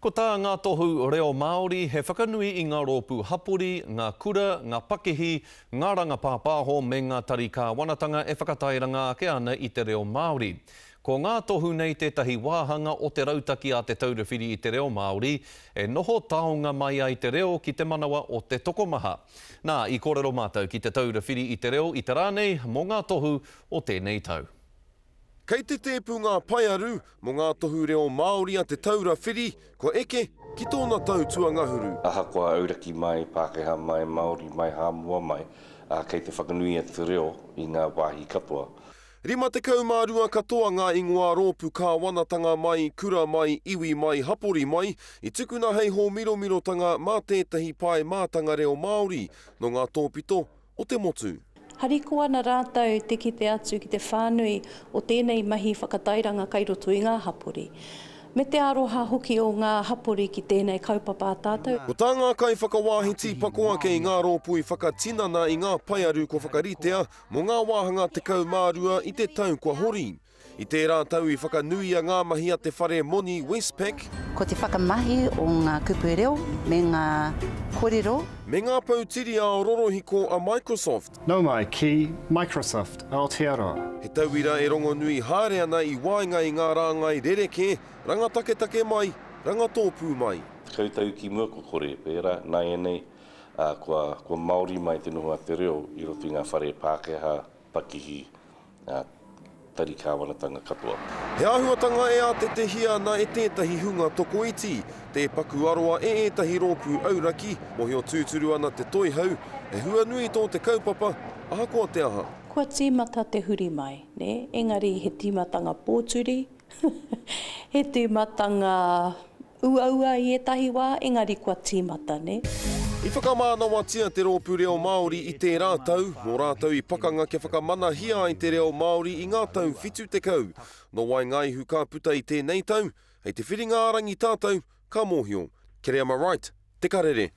Ko tā ngā tohu reo Māori, he whakanui I ngā rōpū hapori, ngā kura, ngā pakehi, ngā ranga pāpāho me ngā tarika wanatanga e whakatairanga ake ana I te reo Māori. Ko ngā tohu nei tētahi wāhanga o te rautaki a te taurewhiri I te reo Māori, e noho taonga mai ai te reo ki te manawa o te tokomaha. Nā, I kōrero mātou ki te taurewhiri I te reo I te rānei mō ngā tohu o tēnei tau. Kei te tēpu ngā paiaru mō ngā tohu reo Māori a te taura whiri, ko eke ki tōna tau tuangahuru. Ahakoa auraki mai, Pākehā mai, Māori mai, Hāmua mai, kei te whakanui a te reo I ngā wāhi katoa. Rima te kaumārua katoa ngā ingoa rōpū kā wanatanga mai, kura mai, iwi mai, hapori mai, I tukuna hei ho miromirotanga mā tētahi pai mātanga reo Māori no ngā tōpito o te motu. Hariko ana rātau te kite atu ki te whānui o tēnei mahi whakatairanga kai roto I ngā hapori. Me te aroha hoki o ngā hapori ki tēnei kaupapa tātou. Ko tā ngā kai whakawāhiti pakoa kei ngā rōpū I whakatinana I ngā paiaru ko whakaritea mō ngā wāhanga te kaumārua I te tau kua hori. I tērā tau I whakanuia ngā mahi a te whare moni Westpac. Ko te whakamahi o ngā kupu reo me ngā kōrero. Me ngā pautiri a rorohiko a Microsoft. Nau mai ki Microsoft, Aotearoa. He tauira e rongo nui haere ana I wainga I ngā rāngai rereke, rangataketake mai, rangatōpū mai. Kautau ki mua ko kore, pēra, nai enei, kua Māori mai te noho a te reo I roto I ngā whare Pākehā, pakihi, tarika wanatanga katoa. He āhuatanga e a te hia na e tētahi hunga toko iti, te paku aroa e ētahi rōpū auraki, mohi o tūturu ana te toihau, e hua nui tō te kaupapa, ahakoa te aha. Kua tīmata te huri mai, ne? Engari he tīmatanga pōturi, he tīmatanga ua I etahi wā, engari kua tīmata, ne? I whakamānawatia te rōpū reo Māori I te rātau, mō rātau I pakanga ke whakamanahia I te reo Māori I ngā tau whitu te kau. No wai ngaihu ka puta I tēnei tau, hei te whiringa arangi tātou, ka mōhio. Kerea ma right, te karere.